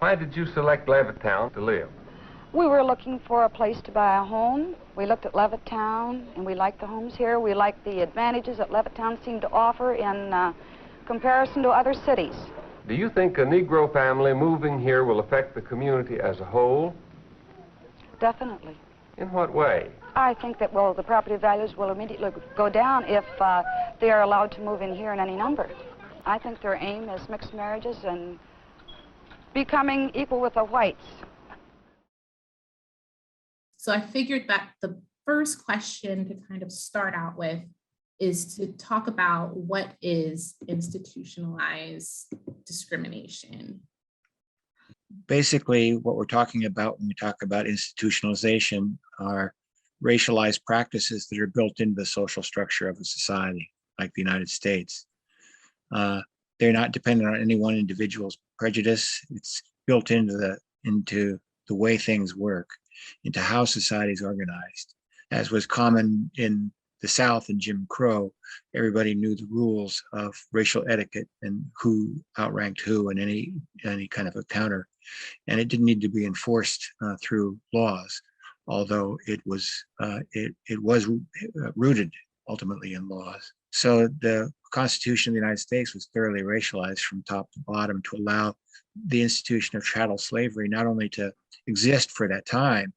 Why did you select Levittown to live? We were looking for a place to buy a home. We looked at Levittown, and we liked the homes here. We liked the advantages that Levittown seemed to offer in comparison to other cities. Do you think a Negro family moving here will affect the community as a whole? Definitely. In what way? I think that, well, the property values will immediately go down if they are allowed to move in here in any number. I think their aim is mixed marriages and becoming equal with the whites. So I figured that the first question to kind of start out with is to talk about what is institutionalized discrimination. Basically, what we're talking about when we talk about institutionalization are racialized practices that are built into the social structure of a society, like the United States. They're not dependent on any one individual's prejudice. It's built into the way things work, into how society is organized. As was common in the South in Jim Crow, everybody knew the rules of racial etiquette and who outranked who in any kind of encounter. And it didn't need to be enforced through laws, although it was rooted ultimately in laws. So the Constitution of the United States was thoroughly racialized from top to bottom to allow the institution of chattel slavery not only to exist for that time,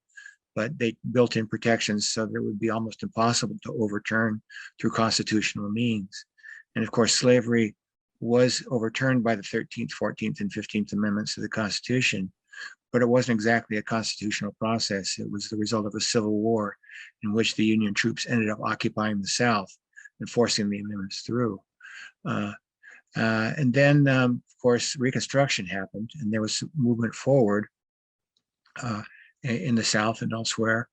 but they built in protections so that it would be almost impossible to overturn through constitutional means. And of course, slavery was overturned by the 13th, 14th, and 15th Amendments to the Constitution, but it wasn't exactly a constitutional process. It was the result of a civil war in which the Union troops ended up occupying the South and forcing the amendments through. And then, of course, Reconstruction happened, and there was movement forward in the South and elsewhere.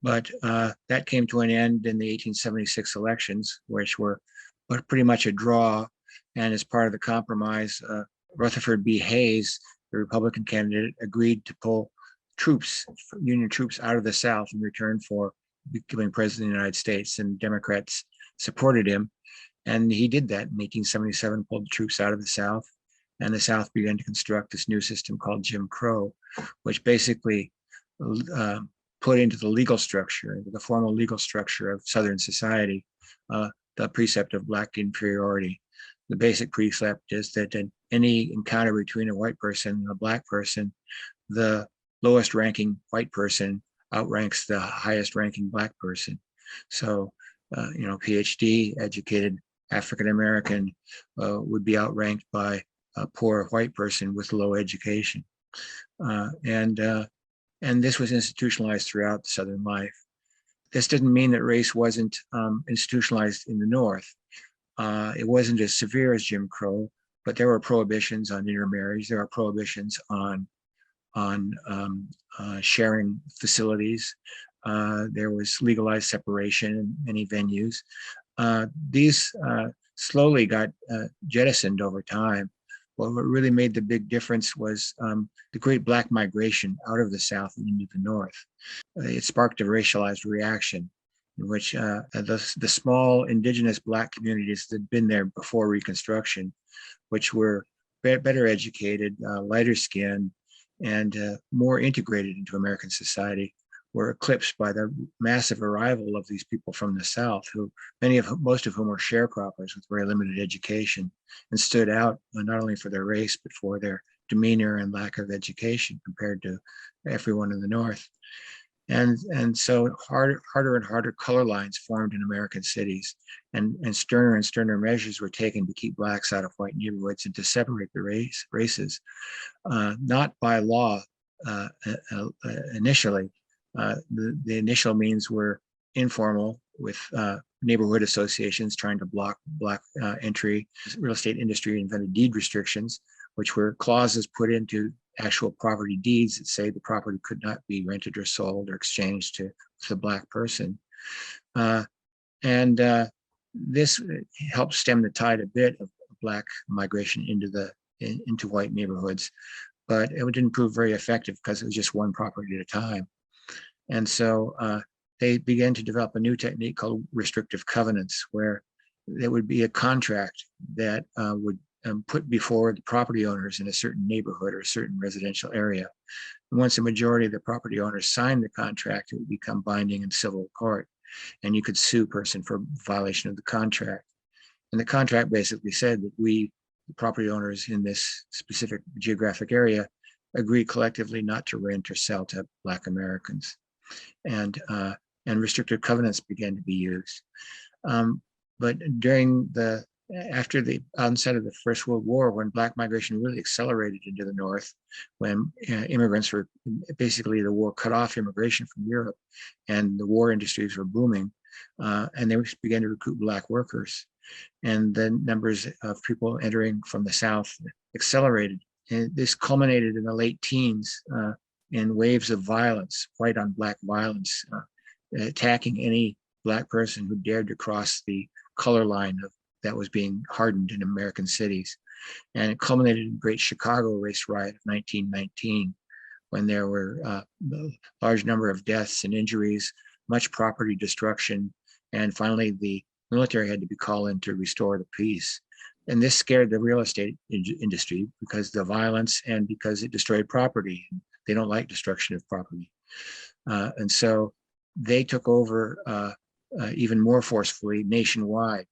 But that came to an end in the 1876 elections, which were pretty much a draw. And as part of the compromise, Rutherford B. Hayes, the Republican candidate, agreed to pull troops, Union troops, out of the South in return for becoming president of the United States, and Democrats supported him. And he did that in 1877, pulled the troops out of the South, and the South began to construct this new system called Jim Crow, which basically put into the legal structure, into the formal legal structure of Southern society, the precept of Black inferiority. The basic precept is that in any encounter between a white person and a Black person, the lowest ranking white person outranks the highest ranking Black person. So, PhD educated African-American would be outranked by a poor white person with low education. And this was institutionalized throughout Southern life. This didn't mean that race wasn't institutionalized in the North. It wasn't as severe as Jim Crow, but there were prohibitions on intermarriage. There are prohibitions on sharing facilities. There was legalized separation in many venues. These slowly got jettisoned over time. Well, what really made the big difference was the great Black migration out of the South and into the North. It sparked a racialized reaction in which the small indigenous Black communities that had been there before Reconstruction, which were better educated, lighter skinned, and more integrated into American society, were eclipsed by the massive arrival of these people from the South, most of whom were sharecroppers with very limited education, and stood out not only for their race, but for their demeanor and lack of education compared to everyone in the North. And so harder and harder color lines formed in American cities, and sterner measures were taken to keep Blacks out of white neighborhoods and to separate the races, not by law initially. The initial means were informal, with neighborhood associations trying to block Black entry. The real estate industry invented deed restrictions, which were clauses put into actual property deeds that say the property could not be rented or sold or exchanged to a Black person. This helped stem the tide a bit of Black migration into white neighborhoods, but it didn't prove very effective because it was just one property at a time. And so they began to develop a new technique called restrictive covenants, where there would be a contract that would put before the property owners in a certain neighborhood or a certain residential area. And once a majority of the property owners signed the contract, it would become binding in civil court, and you could sue a person for violation of the contract. And the contract basically said that we, the property owners in this specific geographic area, agree collectively not to rent or sell to Black Americans. And restrictive covenants began to be used. But after the onset of the First World War, when Black migration really accelerated into the North, when immigrants were basically, the war cut off immigration from Europe, and the war industries were booming, and they began to recruit Black workers. And the numbers of people entering from the South accelerated. And this culminated in the late teens in waves of violence, white on Black violence, attacking any Black person who dared to cross the color line that was being hardened in American cities. And it culminated in the Great Chicago Race Riot of 1919, when there were a large number of deaths and injuries, much property destruction, and finally the military had to be called in to restore the peace. And this scared the real estate industry because the violence and because it destroyed property. They don't like destruction of property. And so they took over even more forcefully nationwide.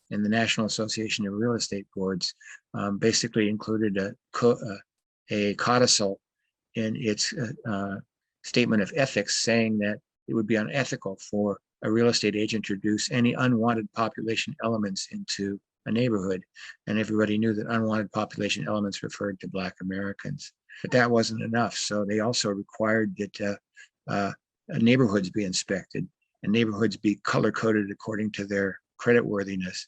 And the National Association of Real Estate Boards basically included a codicil in its statement of ethics, saying that it would be unethical for a real estate agent to introduce any unwanted population elements into a neighborhood. And everybody knew that unwanted population elements referred to Black Americans. But that wasn't enough. So they also required that neighborhoods be inspected and neighborhoods be color-coded according to their creditworthiness.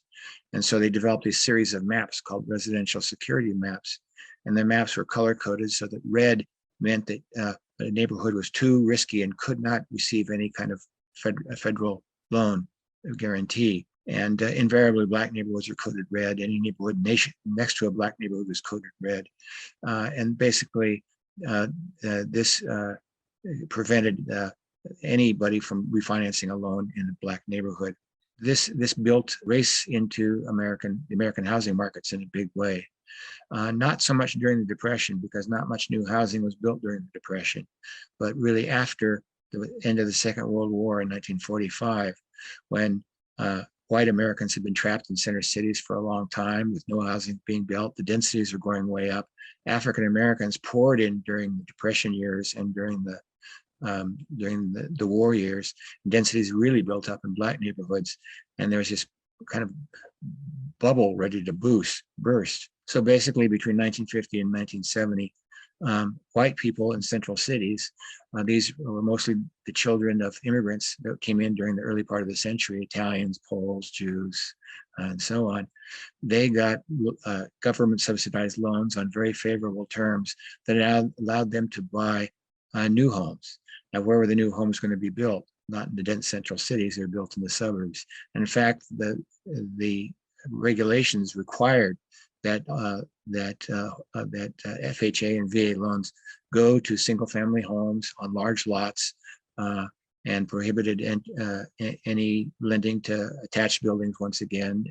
And so they developed a series of maps called residential security maps. And the maps were color-coded so that red meant that a neighborhood was too risky and could not receive any kind of federal loan guarantee. And invariably, Black neighborhoods are coded red. Any neighborhood next to a Black neighborhood was coded red. And basically, this prevented anybody from refinancing a loan in a Black neighborhood. This built race into the American housing markets in a big way. Not so much during the Depression, because not much new housing was built during the Depression, but really after the end of the Second World War in 1945, when white Americans had been trapped in center cities for a long time with no housing being built. The densities are going way up. African Americans poured in during the Depression years and during the war years. Densities really built up in Black neighborhoods, and there was this kind of bubble ready to burst. So basically, between 1950 and 1970, white people in central cities, these were mostly the children of immigrants that came in during the early part of the century, Italians, Poles, Jews, and so on. They got government subsidized loans on very favorable terms that allowed them to buy new homes. Now, where were the new homes going to be built? Not in the dense central cities, they're built in the suburbs. And in fact, the regulations required that FHA and VA loans go to single-family homes on large lots, and prohibited any lending to attached buildings once again,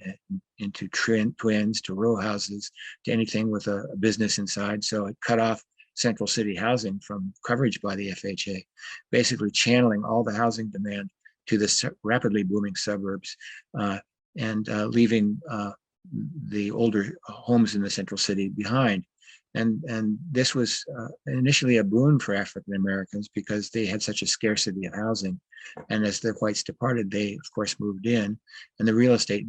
into twins, to row houses, to anything with a business inside. So it cut off central city housing from coverage by the FHA, basically channeling all the housing demand to the rapidly booming suburbs, and leaving the older homes in the central city behind. And this was initially a boon for African Americans because they had such a scarcity of housing. And as the whites departed, they of course moved in, and the real estate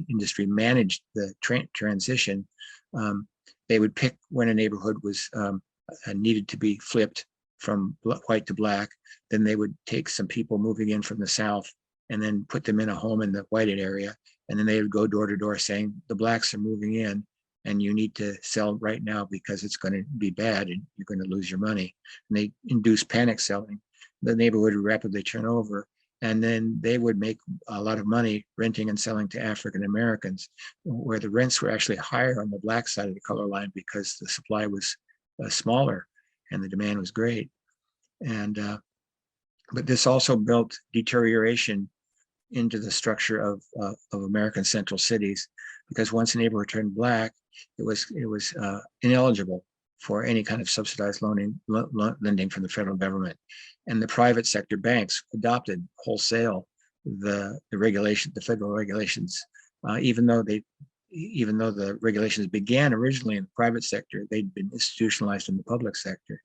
industry managed the transition. They would pick when a neighborhood was needed to be flipped from white to Black. Then they would take some people moving in from the South and then put them in a home in the whited area. And then they would go door to door saying, the Blacks are moving in and you need to sell right now because it's going to be bad and you're going to lose your money. And they induce panic selling. The neighborhood would rapidly turn over, and then they would make a lot of money renting and selling to African Americans, where the rents were actually higher on the Black side of the color line because the supply was smaller and the demand was great. And but this also built deterioration into the structure of American central cities. because once a neighborhood turned black, it was ineligible for any kind of subsidized lending from the federal government. And the private sector banks adopted wholesale the federal regulations, even though the regulations began originally in the private sector, they'd been institutionalized in the public sector.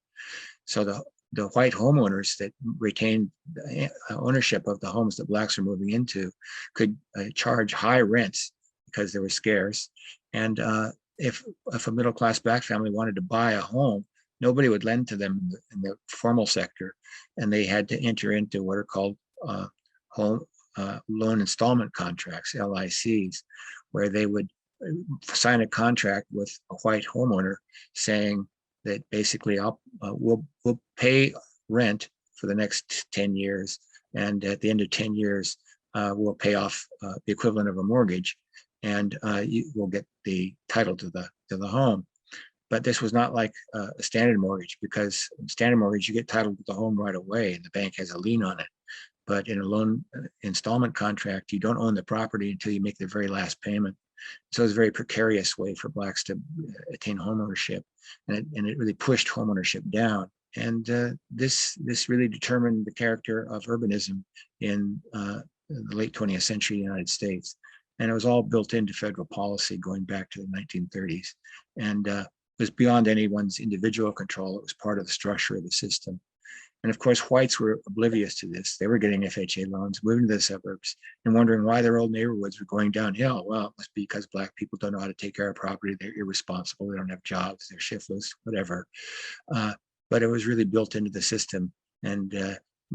So the white homeowners that retained ownership of the homes that blacks were moving into could charge high rents because they were scarce. And if a middle-class black family wanted to buy a home, nobody would lend to them in the formal sector, and they had to enter into what are called home loan installment contracts, LICs, where they would sign a contract with a white homeowner saying that basically we'll pay rent for the next 10 years, and at the end of 10 years we'll pay off the equivalent of a mortgage, and you will get the title to the home. But this was not like a standard mortgage, because standard mortgage, you get title to the home right away and the bank has a lien on it. But in a loan installment contract, you don't own the property until you make the very last payment. So it's a very precarious way for blacks to attain homeownership, and it really pushed homeownership down. And this really determined the character of urbanism in the late 20th century United States. And it was all built into federal policy going back to the 1930s. And it was beyond anyone's individual control. It was part of the structure of the system. And of course, whites were oblivious to this. They were getting FHA loans, moving to the suburbs, and wondering why their old neighborhoods were going downhill. Well, it must be because black people don't know how to take care of property. They're irresponsible. They don't have jobs. They're shiftless, whatever. But it was really built into the system, and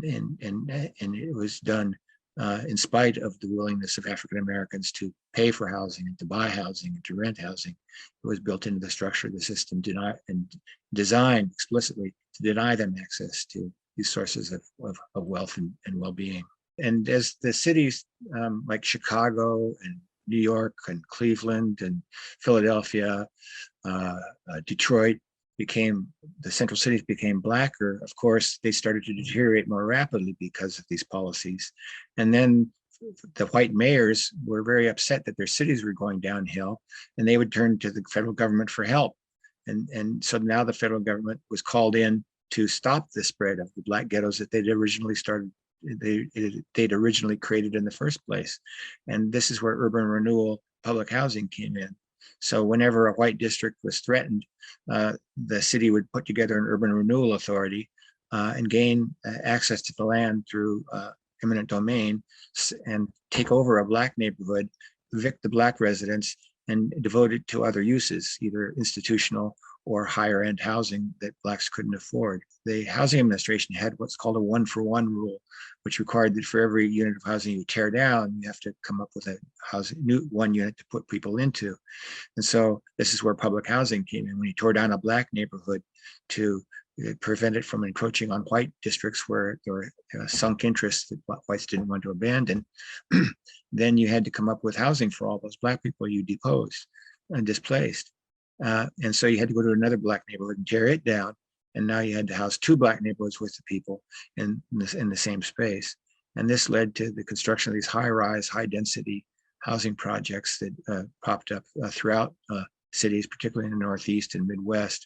it was done in spite of the willingness of African Americans to pay for housing and to buy housing and to rent housing. It was built into the structure of the system, designed explicitly to deny them access to these sources of wealth and well-being. And as the cities like Chicago and New York and Cleveland and Philadelphia, Detroit the central cities became blacker, of course, they started to deteriorate more rapidly because of these policies. And then the white mayors were very upset that their cities were going downhill, and they would turn to the federal government for help. And so now the federal government was called in to stop the spread of the black ghettos that they'd originally created in the first place. And this is where urban renewal public housing came in. So whenever a white district was threatened, the city would put together an urban renewal authority and gain access to the land through eminent domain and take over a black neighborhood, evict the black residents, and devote it to other uses, either institutional or higher end housing that blacks couldn't afford. The housing administration had what's called a 1-for-1 rule, which required that for every unit of housing you tear down, you have to come up with a new one unit to put people into. And so this is where public housing came in. When you tore down a black neighborhood to prevent it from encroaching on white districts where there were sunk interests that whites didn't want to abandon, then you had to come up with housing for all those black people you deposed and displaced. And so you had to go to another black neighborhood and tear it down. And now you had to house two black neighborhoods with the people in the same space. And this led to the construction of these high-rise, high-density housing projects that popped up throughout cities, particularly in the Northeast and Midwest.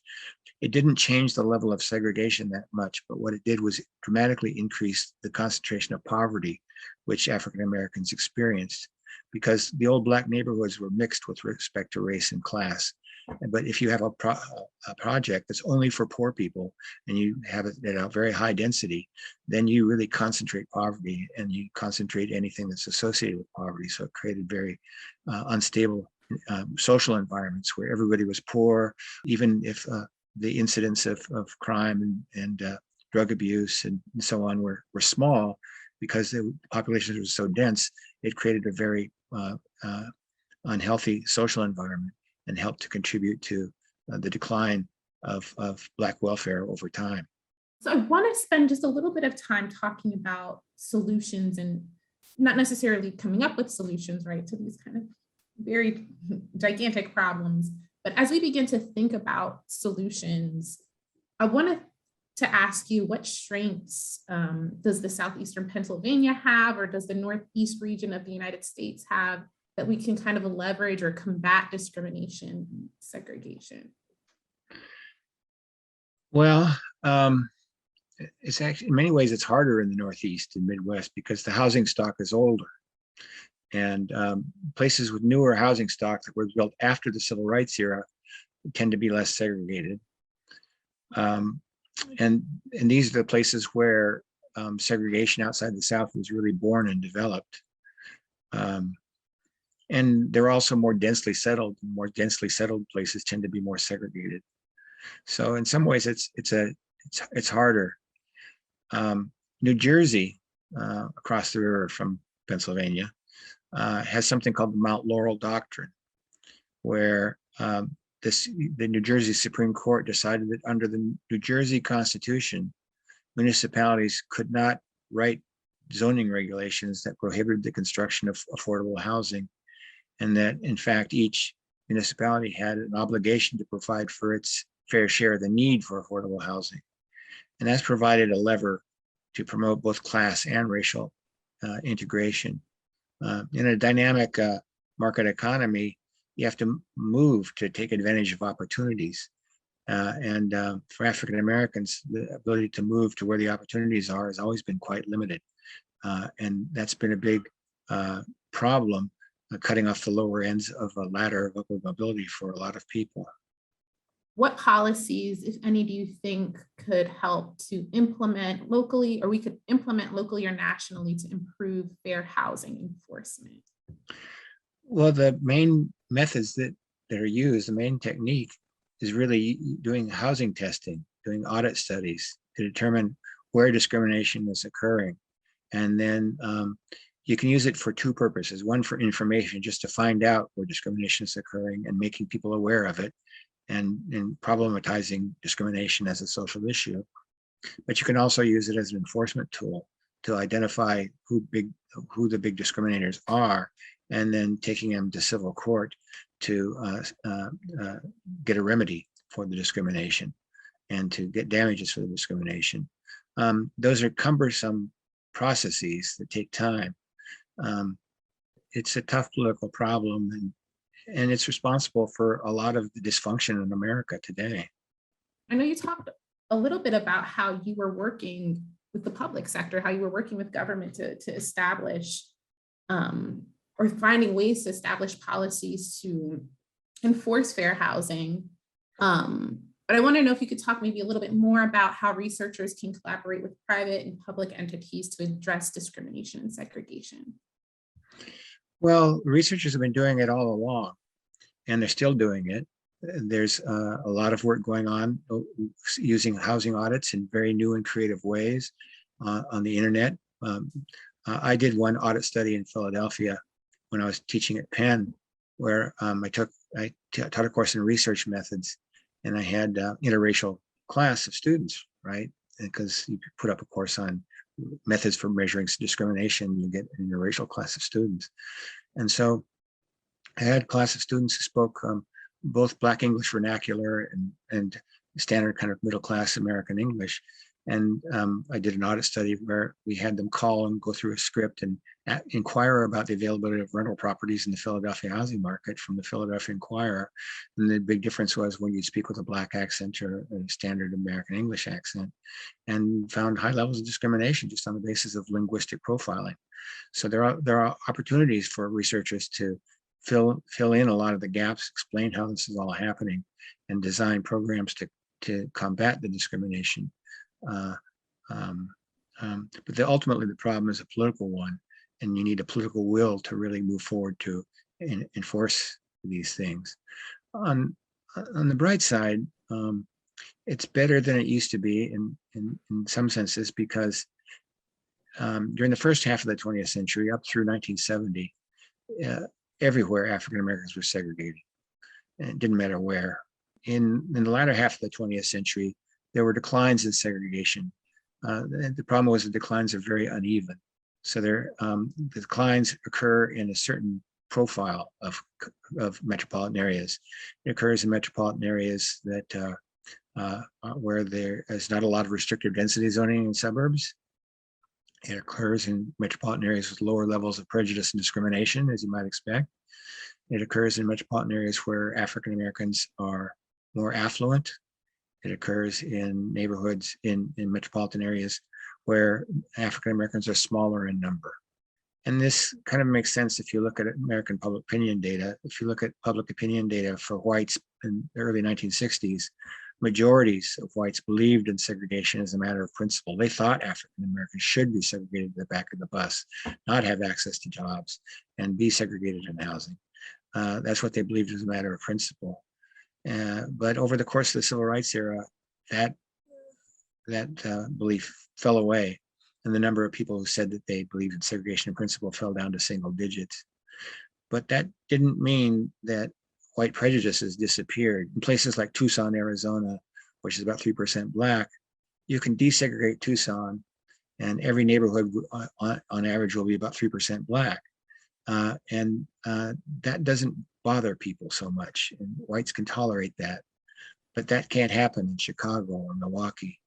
It didn't change the level of segregation that much, but what it did was dramatically increase the concentration of poverty, which African Americans experienced, because the old black neighborhoods were mixed with respect to race and class. But if you have a project that's only for poor people and you have it at a very high density, then you really concentrate poverty and you concentrate anything that's associated with poverty. So it created very unstable social environments where everybody was poor, even if the incidence of crime and drug abuse and so on were small, because the population was so dense. It created a very unhealthy social environment and helped to contribute to the decline of black welfare over time. So I want to spend just a little bit of time talking about solutions, and not necessarily coming up with solutions, right, to these kind of very gigantic problems. But as we begin to think about solutions, I wanted to ask you, what strengths does the Southeastern Pennsylvania have, or does the Northeast region of the United States have, that we can kind of leverage or combat discrimination and segregation? Well, it's actually, in many ways, it's harder in the Northeast and Midwest because the housing stock is older. And places with newer housing stock that were built after the civil rights era tend to be less segregated. And these are the places where segregation outside the South was really born and developed. And they're also more densely settled. More densely settled places tend to be more segregated. So in some ways, it's harder. New Jersey, across the river from Pennsylvania, has something called the Mount Laurel Doctrine, where the New Jersey Supreme Court decided that under the New Jersey Constitution, municipalities could not write zoning regulations that prohibited the construction of affordable housing, and that in fact each municipality had an obligation to provide for its fair share of the need for affordable housing. And that's provided a lever to promote both class and racial integration. In a dynamic market economy, you have to move to take advantage of opportunities. And for African Americans, the ability to move to where the opportunities are has always been quite limited. And that's been a big problem, cutting off the lower ends of a ladder of upward mobility for a lot of people. What policies, if any, do you think could help to implement locally, or we could implement locally or nationally to improve fair housing enforcement? Well, the main methods that are used, the main technique is really doing housing testing, doing audit studies to determine where discrimination is occurring. And then you can use it for two purposes. One, for information, just to find out where discrimination is occurring and making people aware of it, and problematizing discrimination as a social issue. But you can also use it as an enforcement tool to identify who the big discriminators are, and then taking them to civil court to get a remedy for the discrimination and to get damages for the discrimination. Those are cumbersome processes that take time. It's a tough political problem, and it's responsible for a lot of the dysfunction in America today. I know you talked a little bit about how you were working with the public sector, how you were working with government to establish or finding ways to establish policies to enforce fair housing. But I want to know if you could talk maybe a little bit more about how researchers can collaborate with private and public entities to address discrimination and segregation. Well, researchers have been doing it all along, and they're still doing it. There's a lot of work going on using housing audits in very new and creative ways on the internet. I did one audit study in Philadelphia when I was teaching at Penn, where I taught a course in research methods, and I had interracial class of students, right? Because you put up a course on methods for measuring discrimination, you get an interracial class of students. And so I had a class of students who spoke both Black English vernacular and standard kind of middle class American English. And I did an audit study where we had them call and go through a script and inquire about the availability of rental properties in the Philadelphia housing market from the Philadelphia Inquirer. And the big difference was when you speak with a Black accent or a standard American English accent, and found high levels of discrimination just on the basis of linguistic profiling. So there are opportunities for researchers to fill in a lot of the gaps, explain how this is all happening, and design programs to combat the discrimination. But ultimately the problem is a political one, and you need a political will to really move forward to enforce these things. On the bright side, it's better than it used to be in some senses, because during the first half of the 20th century, up through 1970, everywhere African Americans were segregated. And it didn't matter where. In the latter half of the 20th century, there were declines in segregation. The problem was the declines are very uneven. So the declines occur in a certain profile of metropolitan areas. It occurs in metropolitan areas that where there is not a lot of restrictive density zoning in suburbs. It occurs in metropolitan areas with lower levels of prejudice and discrimination, as you might expect. It occurs in metropolitan areas where African Americans are more affluent. It occurs in neighborhoods in metropolitan areas where African Americans are smaller in number. And this kind of makes sense if you look at American public opinion data. If you look at public opinion data for whites in the early 1960s, majorities of whites believed in segregation as a matter of principle. They thought African Americans should be segregated at the back of the bus, not have access to jobs, and be segregated in housing. That's what they believed as a matter of principle. But over the course of the civil rights era, that belief fell away, and the number of people who said that they believed in segregation in principle fell down to single digits. But that didn't mean that white prejudices disappeared. In places like Tucson, Arizona, which is about 3% Black, you can desegregate Tucson, and every neighborhood on average will be about 3% Black. And that doesn't bother people so much, and whites can tolerate that. But that can't happen in Chicago or Milwaukee.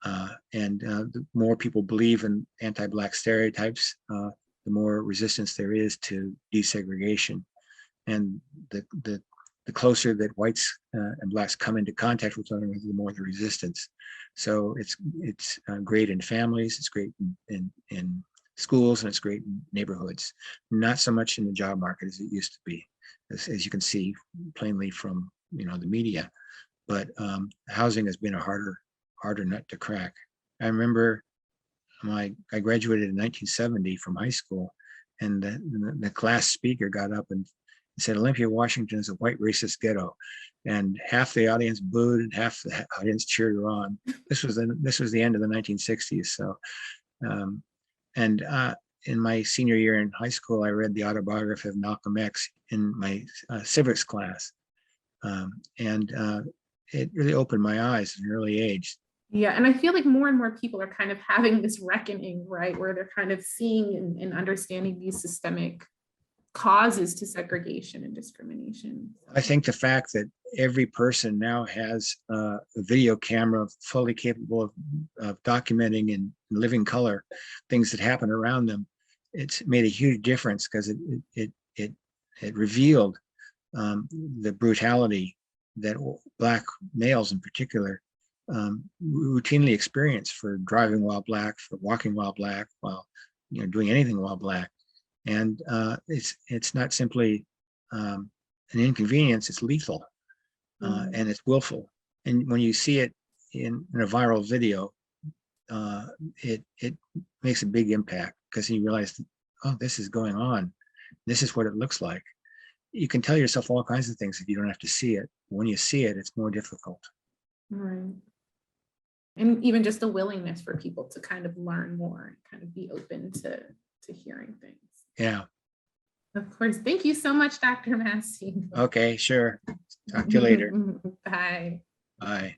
The more people believe in anti-Black stereotypes, the more resistance there is to desegregation. And the closer that whites and Blacks come into contact with one another, the more the resistance. So it's great in families, it's great in schools, and it's great in neighborhoods. Not so much in the job market as it used to be, as you can see plainly from the media. But housing has been a harder nut to crack. I remember I graduated in 1970 from high school, and the class speaker got up and said, Olympia, Washington is a white racist ghetto. And half the audience booed and half the audience cheered her on. This was the end of the 1960s. So, in my senior year in high school, I read the autobiography of Malcolm X in my civics class. It really opened my eyes at an early age. Yeah, and I feel like more and more people are kind of having this reckoning, right, where they're kind of seeing and understanding these systemic causes to segregation and discrimination. I think the fact that every person now has a video camera fully capable of documenting in living color things that happen around them, it's made a huge difference, because it revealed the brutality that Black males in particular routinely experience for driving while Black, for walking while Black, while doing anything while Black. And it's not simply an inconvenience, it's lethal, and it's willful. And when you see it in a viral video, it makes a big impact, because you realize, oh, this is going on. This is what it looks like. You can tell yourself all kinds of things if you don't have to see it. When you see it, it's more difficult. Right. And even just a willingness for people to kind of learn more and kind of be open to hearing things. Yeah. Of course. Thank you so much, Dr. Massey. Okay, sure. Talk to you later. Bye. Bye.